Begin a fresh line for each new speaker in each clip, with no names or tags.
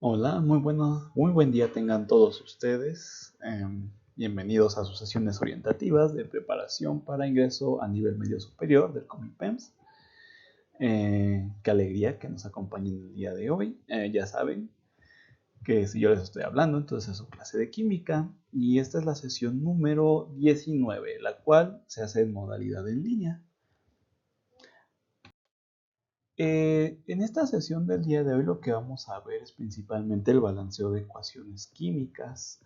Hola, muy buen día tengan todos ustedes. Bienvenidos a sus sesiones orientativas de preparación para ingreso a nivel medio superior del COMIPEMS. Qué alegría que nos acompañen el día de hoy. Ya saben que si yo les estoy hablando, entonces es su clase de química y esta es la sesión número 19, la cual se hace en modalidad en línea. En esta sesión del día de hoy lo que vamos a ver es principalmente el balanceo de ecuaciones químicas.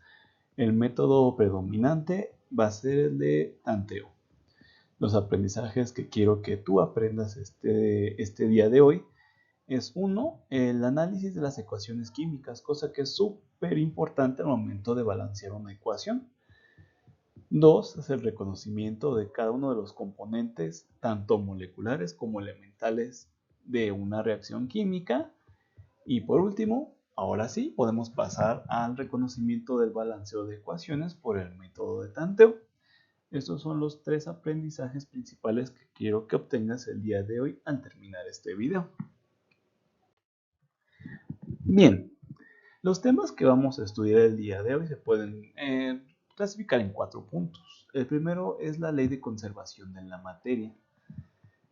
El método predominante va a ser el de tanteo. Los aprendizajes que quiero que tú aprendas este día de hoy es uno, el análisis de las ecuaciones químicas, cosa que es súper importante al momento de balancear una ecuación. Dos, es el reconocimiento de cada uno de los componentes, tanto moleculares como elementales, de una reacción química. Y por último, ahora sí, podemos pasar al reconocimiento del balanceo de ecuaciones por el método de tanteo. Estos son los tres aprendizajes principales que quiero que obtengas el día de hoy al terminar este video. Bien, los temas que vamos a estudiar el día de hoy se pueden clasificar en 4 puntos. El primero es la ley de conservación de la materia.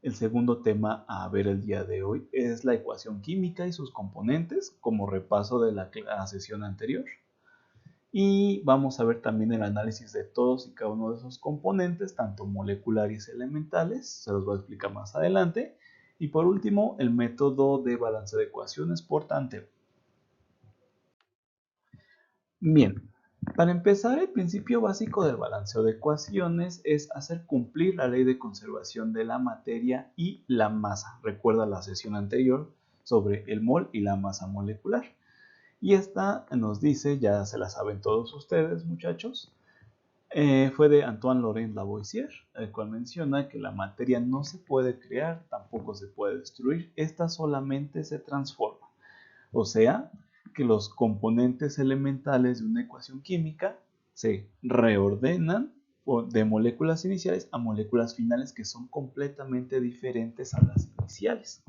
El segundo tema a ver el día de hoy es la ecuación química y sus componentes, como repaso de la sesión anterior. Y vamos a ver también el análisis de todos y cada uno de esos componentes, tanto moleculares y elementales, se los voy a explicar más adelante. Y por último, el método de balanceo de ecuaciones por tanteo. Bien, para empezar, el principio básico del balanceo de ecuaciones es hacer cumplir la ley de conservación de la materia y la masa. Recuerda la sesión anterior sobre el mol y la masa molecular. Y esta nos dice, ya se la saben todos ustedes, muchachos, fue de Antoine-Laurent Lavoisier, el cual menciona que la materia no se puede crear, tampoco se puede destruir, esta solamente se transforma. O sea, que los componentes elementales de una ecuación química se reordenan de moléculas iniciales a moléculas finales que son completamente diferentes a las iniciales.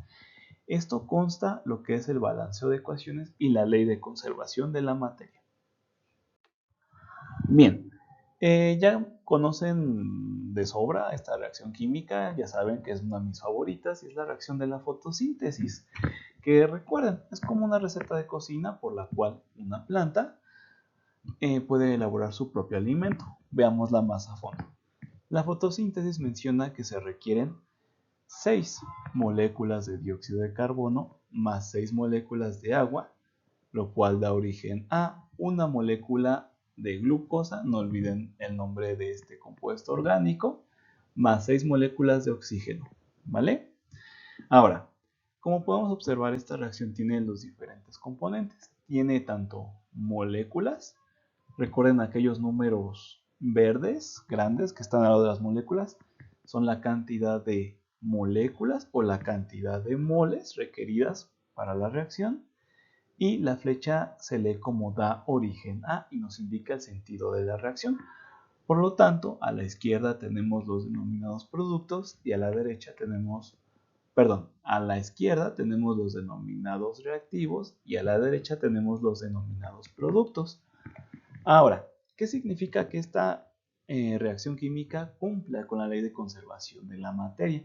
Esto consta lo que es el balanceo de ecuaciones y la ley de conservación de la materia. Bien, ya conocen de sobra esta reacción química, ya saben que es una de mis favoritas y es la reacción de la fotosíntesis, que recuerden, es como una receta de cocina por la cual una planta puede elaborar su propio alimento. Veámosla más a fondo. La fotosíntesis menciona que se requieren 6 moléculas de dióxido de carbono más 6 moléculas de agua, lo cual da origen a una molécula de glucosa, no olviden el nombre de este compuesto orgánico, más 6 moléculas de oxígeno, ¿vale? Ahora, como podemos observar, esta reacción tiene los diferentes componentes. Tiene tanto moléculas, recuerden aquellos números verdes grandes que están al lado de las moléculas, son la cantidad de moléculas o la cantidad de moles requeridas para la reacción. Y la flecha se lee como da origen a y nos indica el sentido de la reacción. Por lo tanto, a la izquierda tenemos los denominados productos y a la derecha tenemos, perdón, a la izquierda tenemos los denominados reactivos y a la derecha tenemos los denominados productos. Ahora, ¿qué significa que esta reacción química cumpla con la ley de conservación de la materia?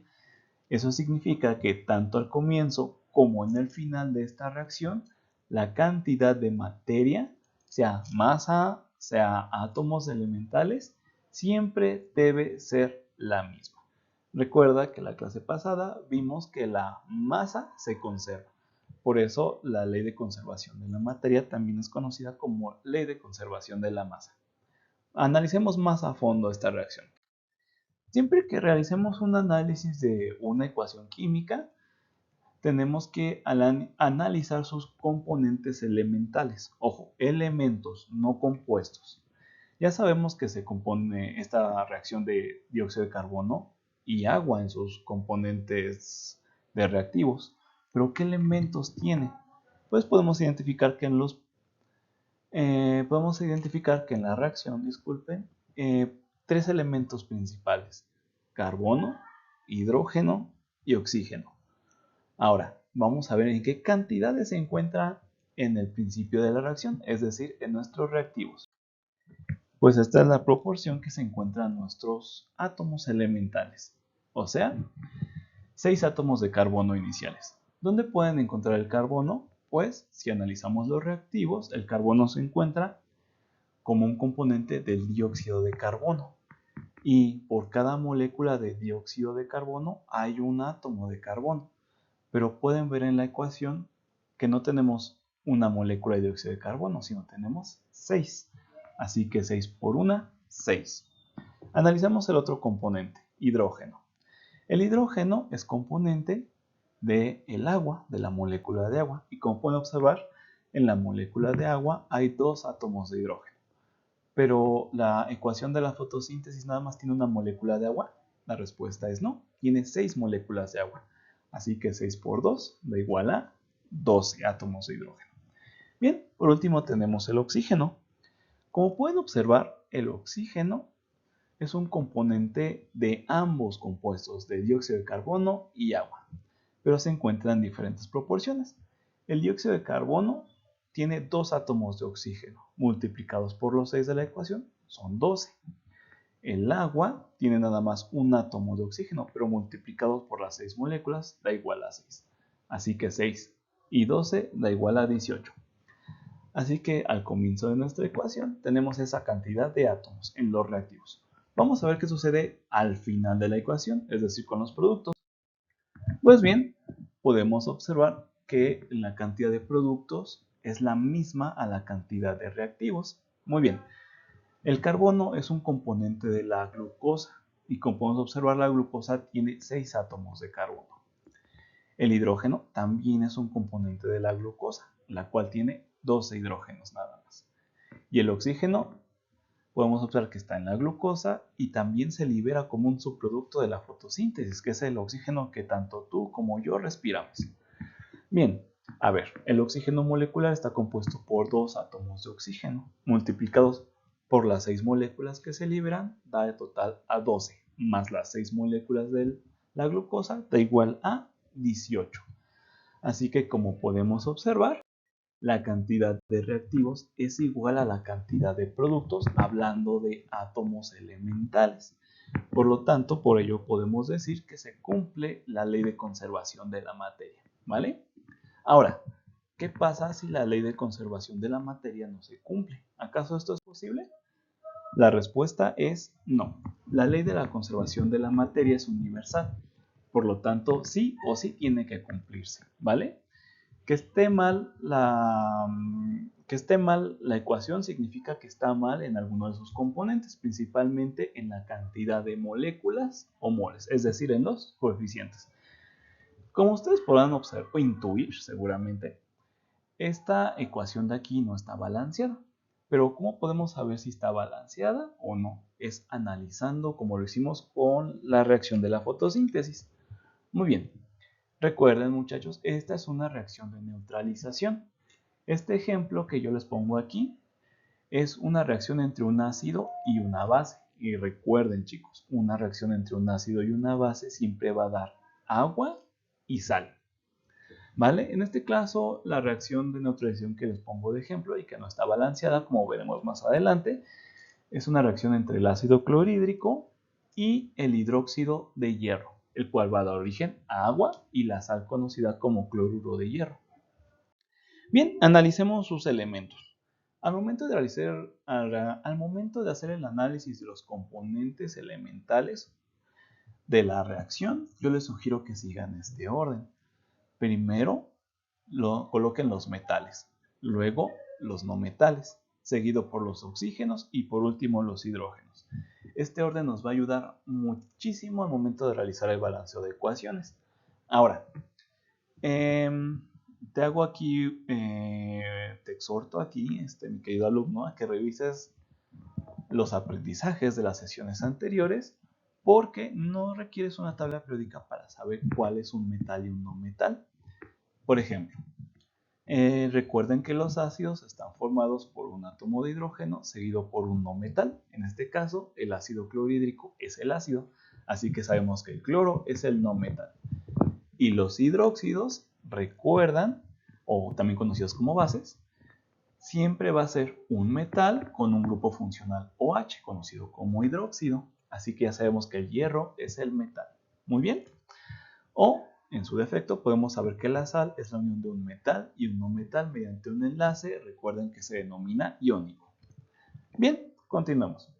Eso significa que tanto al comienzo como en el final de esta reacción, la cantidad de materia, sea masa, sea átomos elementales, siempre debe ser la misma. Recuerda que la clase pasada vimos que la masa se conserva. Por eso la ley de conservación de la materia también es conocida como ley de conservación de la masa. Analicemos más a fondo esta reacción. Siempre que realicemos un análisis de una ecuación química, tenemos que analizar sus componentes elementales. Ojo, elementos, no compuestos. Ya sabemos que se compone esta reacción de dióxido de carbono y agua en sus componentes de reactivos. Pero ¿qué elementos tiene? Pues podemos identificar que en la reacción, disculpen, 3 elementos principales: carbono, hidrógeno y oxígeno. Ahora, vamos a ver en qué cantidades se encuentra en el principio de la reacción, es decir, en nuestros reactivos. Pues esta es la proporción que se encuentra en nuestros átomos elementales, o sea, 6 átomos de carbono iniciales. ¿Dónde pueden encontrar el carbono? Pues si analizamos los reactivos, el carbono se encuentra como un componente del dióxido de carbono. Y por cada molécula de dióxido de carbono hay un átomo de carbono. Pero pueden ver en la ecuación que no tenemos una molécula de dióxido de carbono, sino tenemos 6. Así que 6 por 1, 6. Analizamos el otro componente, hidrógeno. El hidrógeno es componente del agua, de la molécula de agua. Y como pueden observar, en la molécula de agua hay 2 átomos de hidrógeno. Pero la ecuación de la fotosíntesis nada más tiene una molécula de agua. La respuesta es no, tiene 6 moléculas de agua. Así que 6 por 2 da igual a 12 átomos de hidrógeno. Bien, por último tenemos el oxígeno. Como pueden observar, el oxígeno es un componente de ambos compuestos, de dióxido de carbono y agua, pero se encuentra en diferentes proporciones. El dióxido de carbono tiene 2 átomos de oxígeno, multiplicados por los 6 de la ecuación, son 12. El agua tiene nada más un átomo de oxígeno, pero multiplicados por las 6 moléculas da igual a 6. Así que 6 y 12 da igual a 18. Así que al comienzo de nuestra ecuación tenemos esa cantidad de átomos en los reactivos. Vamos a ver qué sucede al final de la ecuación, es decir, con los productos. Pues bien, podemos observar que la cantidad de productos es la misma a la cantidad de reactivos. Muy bien, el carbono es un componente de la glucosa y como podemos observar, la glucosa tiene 6 átomos de carbono. El hidrógeno también es un componente de la glucosa, la cual tiene 12 hidrógenos nada más. Y el oxígeno podemos observar que está en la glucosa y también se libera como un subproducto de la fotosíntesis, que es el oxígeno que tanto tú como yo respiramos. Bien, a ver, el oxígeno molecular está compuesto por 2 átomos de oxígeno, multiplicados por las 6 moléculas que se liberan, da de total a 12, más las 6 moléculas de la glucosa, da igual a 18. Así que como podemos observar, la cantidad de reactivos es igual a la cantidad de productos, hablando de átomos elementales. Por lo tanto, por ello podemos decir que se cumple la ley de conservación de la materia, ¿vale? Ahora, ¿qué pasa si la ley de conservación de la materia no se cumple? ¿Acaso esto es posible? La respuesta es no. La ley de la conservación de la materia es universal. Por lo tanto, sí o sí tiene que cumplirse, ¿vale? Que esté mal la ecuación significa que está mal en alguno de sus componentes, principalmente en la cantidad de moléculas o moles, es decir, en los coeficientes. Como ustedes podrán observar o intuir seguramente, esta ecuación de aquí no está balanceada. Pero ¿cómo podemos saber si está balanceada o no? Es analizando, como lo hicimos con la reacción de la fotosíntesis. Muy bien. Recuerden, muchachos, esta es una reacción de neutralización. Este ejemplo que yo les pongo aquí es una reacción entre un ácido y una base. Y recuerden, chicos, una reacción entre un ácido y una base siempre va a dar agua y sal. ¿Vale? En este caso, la reacción de neutralización que les pongo de ejemplo y que no está balanceada, como veremos más adelante, es una reacción entre el ácido clorhídrico y el hidróxido de hierro, el cual va a dar origen a agua y la sal conocida como cloruro de hierro. Bien, analicemos sus elementos. Al momento de hacer el análisis de los componentes elementales de la reacción, yo les sugiero que sigan este orden. Primero coloquen los metales, luego los no metales, seguido por los oxígenos y por último los hidrógenos. Este orden nos va a ayudar muchísimo al momento de realizar el balanceo de ecuaciones. Ahora, te hago aquí, te exhorto aquí, mi querido alumno, a que revises los aprendizajes de las sesiones anteriores, porque no requieres una tabla periódica para saber cuál es un metal y un no metal. Por ejemplo, recuerden que los ácidos están formados por un átomo de hidrógeno seguido por un no metal. En este caso, el ácido clorhídrico es el ácido, así que sabemos que el cloro es el no metal. Y los hidróxidos, recuerdan, o también conocidos como bases, siempre va a ser un metal con un grupo funcional OH, conocido como hidróxido. Así que ya sabemos que el hierro es el metal. Muy bien. O, en su defecto, podemos saber que la sal es la unión de un metal y un no metal mediante un enlace, recuerden que se denomina iónico. Bien, continuamos.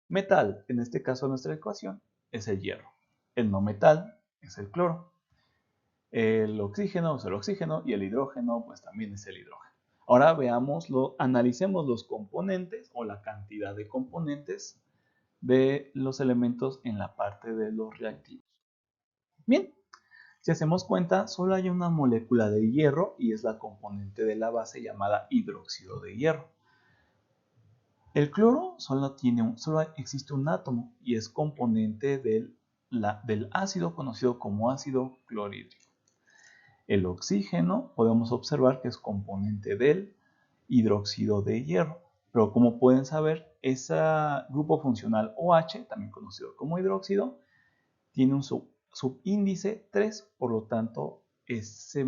Metal, en este caso de nuestra ecuación, es el hierro. El no metal es el cloro. El oxígeno es el oxígeno y el hidrógeno pues también es el hidrógeno. Ahora analicemos los componentes o la cantidad de componentes de los elementos en la parte de los reactivos. Bien, si hacemos cuenta, solo hay una molécula de hierro y es la componente de la base llamada hidróxido de hierro. El cloro solo existe un átomo y es componente del ácido conocido como ácido clorhídrico. El oxígeno podemos observar que es componente del hidróxido de hierro, pero como pueden saber, ese grupo funcional OH, también conocido como hidróxido, tiene un subíndice 3, por lo tanto ese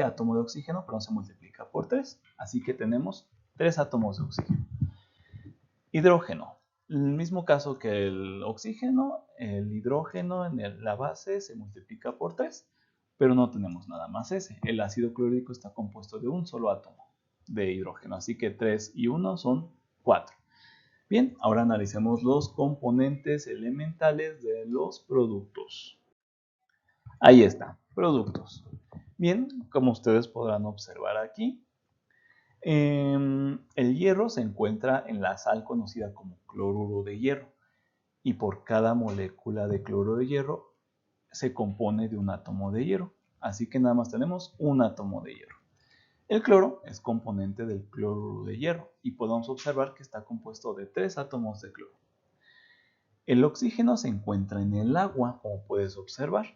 átomo de oxígeno se multiplica por 3, así que tenemos 3 átomos de oxígeno. Hidrógeno. En el mismo caso que el oxígeno, el hidrógeno en la base se multiplica por 3, pero no tenemos nada más ese. El ácido clorhídrico está compuesto de un solo átomo de hidrógeno, así que 3 y 1 son 4. Bien, ahora analicemos los componentes elementales de los productos. Ahí está, productos. Bien, como ustedes podrán observar aquí, el hierro se encuentra en la sal conocida como cloruro de hierro y por cada molécula de cloruro de hierro se compone de un átomo de hierro. Así que nada más tenemos un átomo de hierro. El cloro es componente del cloruro de hierro y podemos observar que está compuesto de 3 átomos de cloro. El oxígeno se encuentra en el agua, como puedes observar,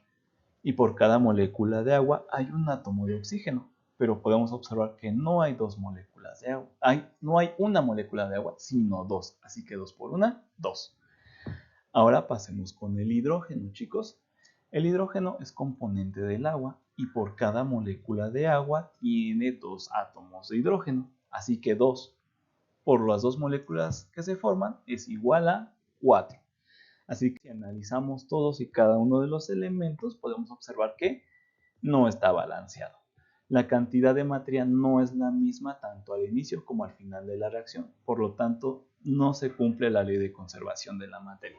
y por cada molécula de agua hay un átomo de oxígeno, pero podemos observar que no hay dos moléculas de agua. No hay una molécula de agua, sino dos, así que 2 por 1, 2. Ahora pasemos con el hidrógeno, chicos. El hidrógeno es componente del agua y por cada molécula de agua tiene 2 átomos de hidrógeno, así que 2 por las 2 moléculas que se forman es igual a 4. Así que si analizamos todos y cada uno de los elementos, podemos observar que no está balanceado. La cantidad de materia no es la misma tanto al inicio como al final de la reacción. Por lo tanto, no se cumple la ley de conservación de la materia.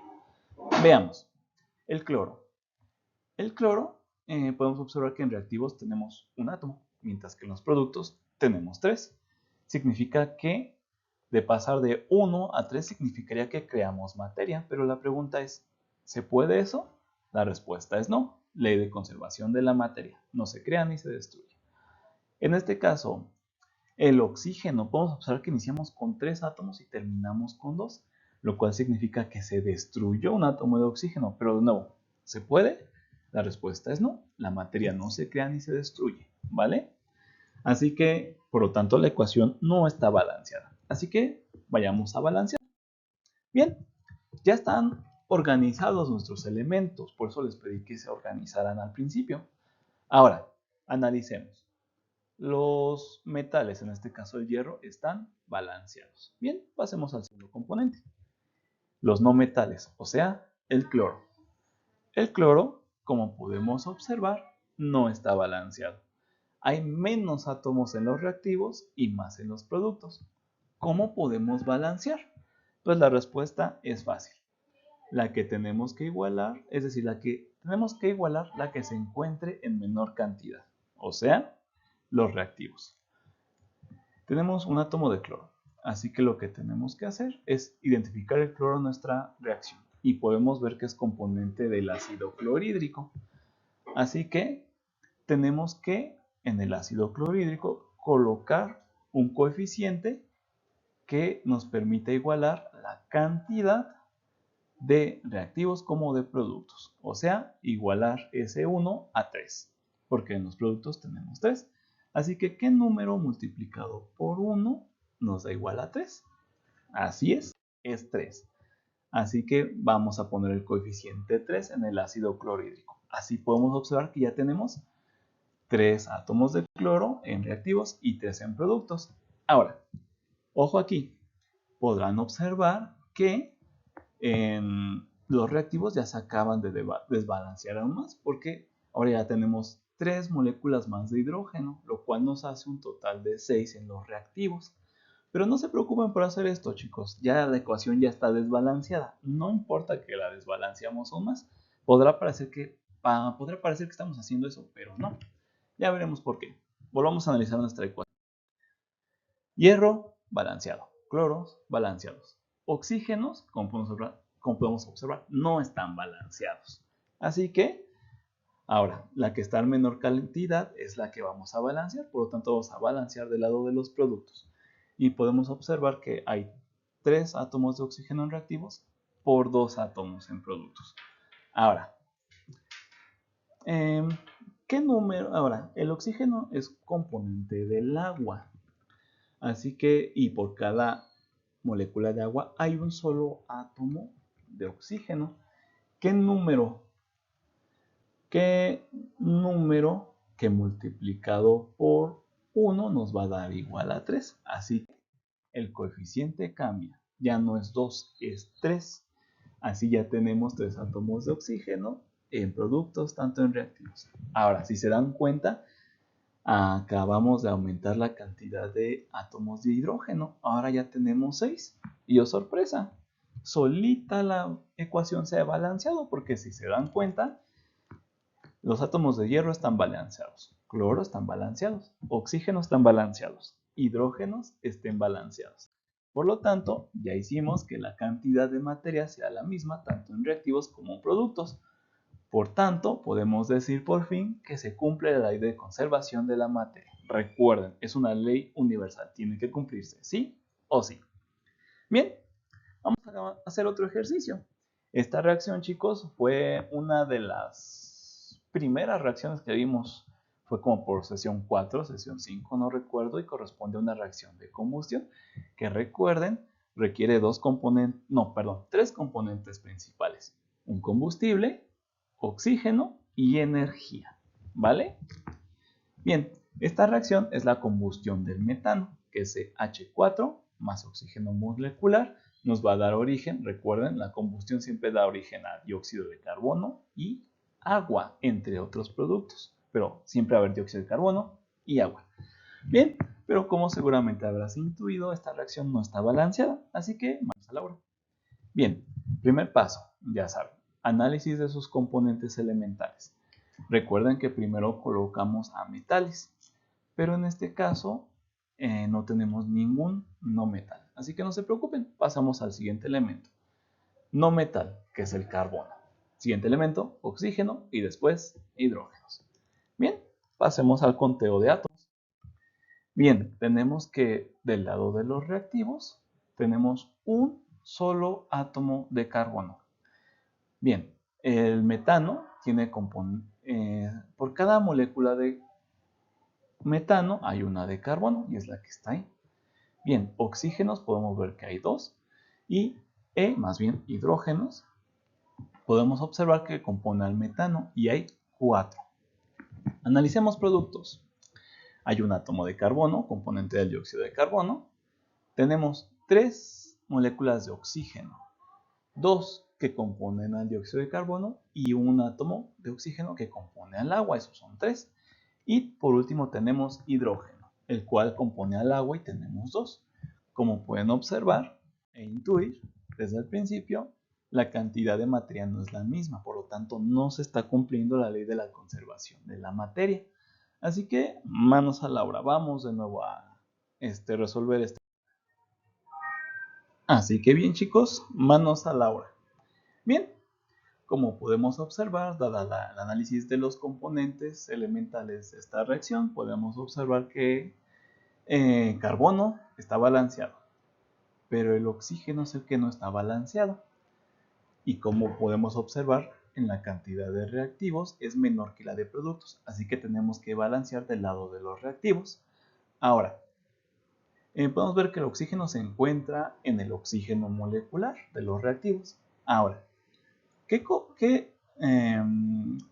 Veamos. El cloro. El cloro, podemos observar que en reactivos tenemos un átomo, mientras que en los productos tenemos 3. Significa que de pasar de 1 a 3 significaría que creamos materia, pero la pregunta es, ¿se puede eso? La respuesta es no. Ley de conservación de la materia. No se crea ni se destruye. En este caso, el oxígeno, podemos observar que iniciamos con 3 átomos y terminamos con 2, lo cual significa que se destruyó un átomo de oxígeno, pero de nuevo, ¿se puede? La respuesta es no. La materia no se crea ni se destruye, ¿vale? Así que, por lo tanto, la ecuación no está balanceada. Así que vayamos a balancear. Bien, ya están organizados nuestros elementos, por eso les pedí que se organizaran al principio. Ahora, analicemos. Los metales, en este caso el hierro, están balanceados. Bien, pasemos al segundo componente. Los no metales, o sea, el cloro. El cloro, como podemos observar, no está balanceado. Hay menos átomos en los reactivos y más en los productos. ¿Cómo podemos balancear? Pues la respuesta es fácil. La que tenemos que igualar, es decir, la que se encuentre en menor cantidad, o sea, los reactivos. Tenemos un átomo de cloro, así que lo que tenemos que hacer es identificar el cloro en nuestra reacción y podemos ver que es componente del ácido clorhídrico. Así que tenemos que en el ácido clorhídrico colocar un coeficiente que nos permita igualar la cantidad de reactivos como de productos, o sea, igualar ese 1 a 3, porque en los productos tenemos 3. Así que, ¿qué número multiplicado por 1 nos da igual a 3? Así es 3. Así que vamos a poner el coeficiente 3 en el ácido clorhídrico. Así podemos observar que ya tenemos 3 átomos de cloro en reactivos y 3 en productos. Ahora, ojo aquí, podrán observar que en los reactivos ya se acaban de desbalancear aún más porque ahora ya tenemos 3 moléculas más de hidrógeno, lo cual nos hace un total de 6 en los reactivos. Pero no se preocupen por hacer esto, chicos, ya la ecuación ya está desbalanceada. No importa que la desbalanceamos aún más, podrá parecer que estamos haciendo eso, pero no. Ya veremos por qué. Volvamos a analizar nuestra ecuación. Hierro, balanceado. Cloros, balanceados. Oxígenos, como podemos observar, no están balanceados. Así que, ahora, la que está en menor cantidad es la que vamos a balancear. Por lo tanto, vamos a balancear del lado de los productos. Y podemos observar que hay 3 átomos de oxígeno en reactivos por 2 átomos en productos. Ahora, ¿qué número? Ahora, el oxígeno es componente del agua. Así que, y por cada molécula de agua hay un solo átomo de oxígeno. ¿Qué número? ¿Qué número que multiplicado por 1 nos va a dar igual a 3? Así que el coeficiente cambia. Ya no es 2, es 3. Así ya tenemos 3 átomos de oxígeno en productos, tanto en reactivos. Ahora, si se dan cuenta, acabamos de aumentar la cantidad de átomos de hidrógeno. Ahora ya tenemos 6. Y oh sorpresa, solita la ecuación se ha balanceado porque si se dan cuenta, los átomos de hierro están balanceados, cloro están balanceados, oxígeno están balanceados, hidrógenos estén balanceados. Por lo tanto, ya hicimos que la cantidad de materia sea la misma tanto en reactivos como en productos. Por tanto, podemos decir por fin que se cumple la ley de conservación de la materia. Recuerden, es una ley universal, tiene que cumplirse, sí o sí. Bien, vamos a hacer otro ejercicio. Esta reacción, chicos, fue una de las primeras reacciones que vimos. Fue como por sesión 4, sesión 5, no recuerdo, y corresponde a una reacción de combustión que, recuerden, requiere tres componentes principales. Un combustible, oxígeno y energía, ¿vale? Bien, esta reacción es la combustión del metano, que es H4 más oxígeno molecular, nos va a dar origen, recuerden, la combustión siempre da origen a dióxido de carbono y agua, entre otros productos, pero siempre va a haber dióxido de carbono y agua. Bien, pero como seguramente habrás intuido, esta reacción no está balanceada, así que vamos a la obra. Bien, primer paso, ya saben, análisis de sus componentes elementales. Recuerden que primero colocamos a metales, pero en este caso no tenemos ningún no metal. Así que no se preocupen, pasamos al siguiente elemento. No metal, que es el carbono. Siguiente elemento, oxígeno y después hidrógenos. Bien, pasemos al conteo de átomos. Bien, tenemos que del lado de los reactivos tenemos un solo átomo de carbono. Bien, el metano tiene por cada molécula de metano hay una de carbono y es la que está ahí. Bien, oxígenos podemos ver que hay 2 y más bien hidrógenos, podemos observar que compone al metano y hay 4. Analicemos productos. Hay un átomo de carbono, componente del dióxido de carbono. Tenemos 3 moléculas de oxígeno, 2 que componen al dióxido de carbono y un átomo de oxígeno que compone al agua, esos son 3. Y por último tenemos hidrógeno, el cual compone al agua y tenemos 2. Como pueden observar e intuir desde el principio, la cantidad de materia no es la misma, por lo tanto no se está cumpliendo la ley de la conservación de la materia. Así que manos a la obra, vamos de nuevo a resolver este. Así que bien chicos, manos a la obra. Bien, como podemos observar, dada el análisis de los componentes elementales de esta reacción, podemos observar que carbono está balanceado, pero el oxígeno es el que no está balanceado. Y como podemos observar, en la cantidad de reactivos es menor que la de productos, así que tenemos que balancear del lado de los reactivos. Ahora, podemos ver que el oxígeno se encuentra en el oxígeno molecular de los reactivos. Ahora, ¿qué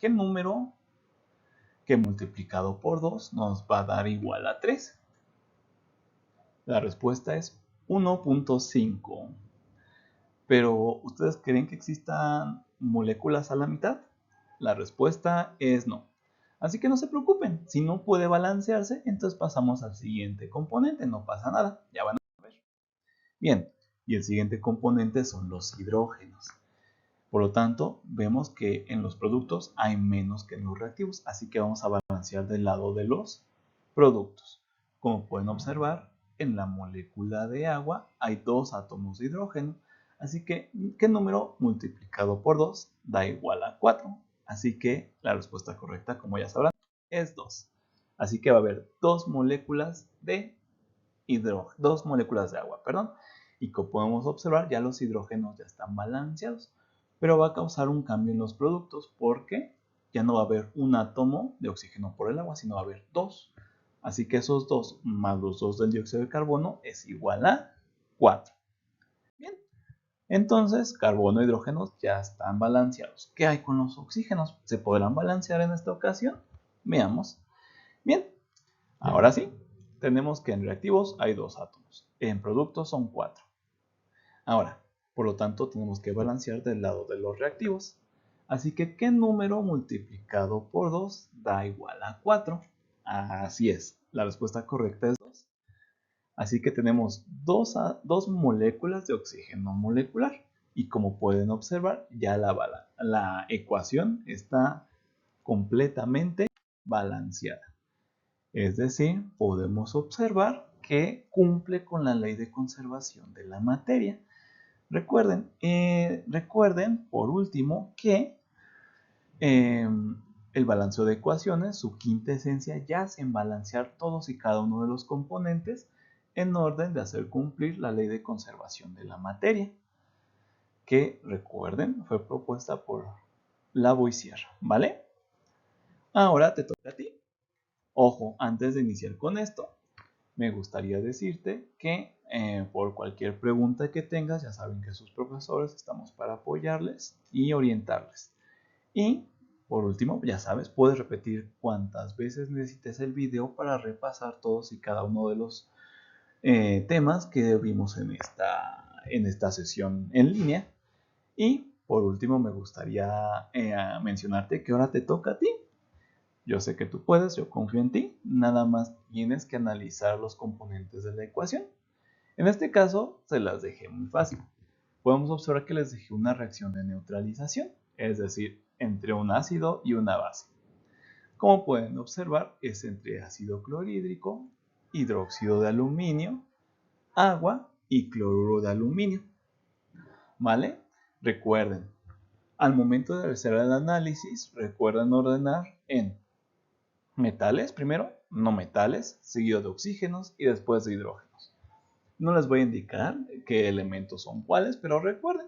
número que multiplicado por 2 nos va a dar igual a 3. La respuesta es 1.5. Pero, ¿ustedes creen que existan moléculas a la mitad? La respuesta es no. Así que no se preocupen, si no puede balancearse, entonces pasamos al siguiente componente, no pasa nada, ya van a ver. Bien, y el siguiente componente son los hidrógenos. Por lo tanto, vemos que en los productos hay menos que en los reactivos, así que vamos a balancear del lado de los productos. Como pueden observar, en la molécula de agua hay 2 átomos de hidrógeno, así que ¿qué número multiplicado por 2 da igual a 4? Así que la respuesta correcta, como ya sabrán, es 2. Así que va a haber 2 moléculas de hidrógeno, 2 moléculas de agua, perdón. Y como podemos observar, ya los hidrógenos ya están balanceados, pero va a causar un cambio en los productos porque ya no va a haber un átomo de oxígeno por el agua, sino va a haber 2. Así que esos 2 más los 2 del dióxido de carbono es igual a 4. Bien, entonces carbono e hidrógeno ya están balanceados. ¿Qué hay con los oxígenos? ¿Se podrán balancear en esta ocasión? Veamos. Bien, ahora sí, tenemos que en reactivos hay 2 átomos, en productos son 4. Ahora, por lo tanto, tenemos que balancear del lado de los reactivos. Así que, ¿qué número multiplicado por 2 da igual a 4? Así es, la respuesta correcta es 2. Así que tenemos dos moléculas de oxígeno molecular. Y como pueden observar, ya la ecuación está completamente balanceada. Es decir, podemos observar que cumple con la ley de conservación de la materia. Recuerden por último que el balanceo de ecuaciones, su quinta esencia, yace en balancear todos y cada uno de los componentes en orden de hacer cumplir la ley de conservación de la materia, que recuerden fue propuesta por Lavoisier, ¿vale? Ahora te toca a ti. Ojo, antes de iniciar con esto, me gustaría decirte que por cualquier pregunta que tengas, ya saben que sus profesores estamos para apoyarles y orientarles. Y por último, ya sabes, puedes repetir cuantas veces necesites el video para repasar todos y cada uno de los temas que vimos en esta sesión en línea. Y por último, me gustaría mencionarte que ahora te toca a ti. Yo sé que tú puedes, yo confío en ti, nada más tienes que analizar los componentes de la ecuación. En este caso, se las dejé muy fácil. Podemos observar que les dejé una reacción de neutralización, es decir, entre un ácido y una base. Como pueden observar, es entre ácido clorhídrico, hidróxido de aluminio, agua y cloruro de aluminio. ¿Vale? Recuerden, al momento de hacer el análisis, recuerden ordenar en metales primero, no metales, seguido de oxígenos y después de hidrógenos. No les voy a indicar qué elementos son cuáles, pero recuerden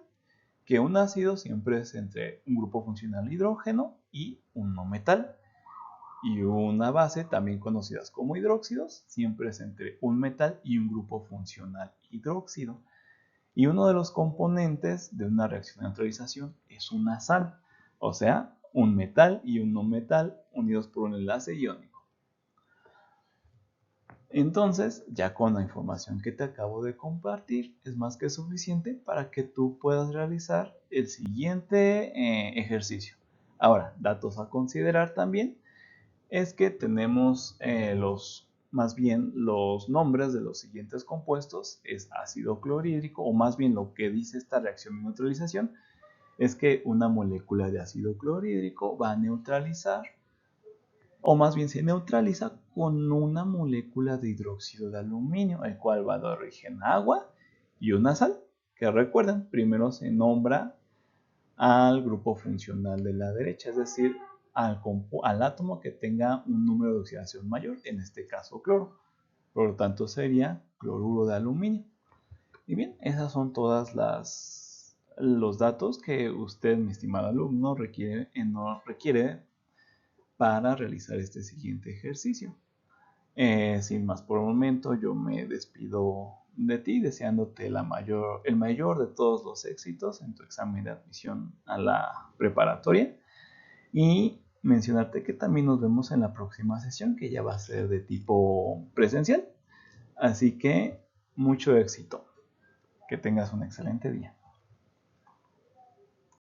que un ácido siempre es entre un grupo funcional hidrógeno y un no metal. Y una base, también conocidas como hidróxidos, siempre es entre un metal y un grupo funcional hidróxido. Y uno de los componentes de una reacción de neutralización es una sal, o sea, un metal y un no metal unidos por un enlace iónico. Entonces, ya con la información que te acabo de compartir, es más que suficiente para que tú puedas realizar el siguiente ejercicio. Ahora, datos a considerar también es que tenemos más bien los nombres de los siguientes compuestos, es ácido clorhídrico, o más bien lo que dice esta reacción de neutralización es que una molécula de ácido clorhídrico va a neutralizar, o más bien se neutraliza con una molécula de hidróxido de aluminio, el cual va a dar origen a agua y una sal, que recuerden, primero se nombra al grupo funcional de la derecha, es decir, al átomo que tenga un número de oxidación mayor, en este caso cloro. Por lo tanto sería cloruro de aluminio. Y bien, esas son todas los datos que usted, mi estimado alumno, requiere para realizar este siguiente ejercicio. Sin más por el momento, yo me despido de ti deseándote el mayor de todos los éxitos en tu examen de admisión a la preparatoria. Y mencionarte que también nos vemos en la próxima sesión, que ya va a ser de tipo presencial. Así que mucho éxito. Que tengas un excelente día.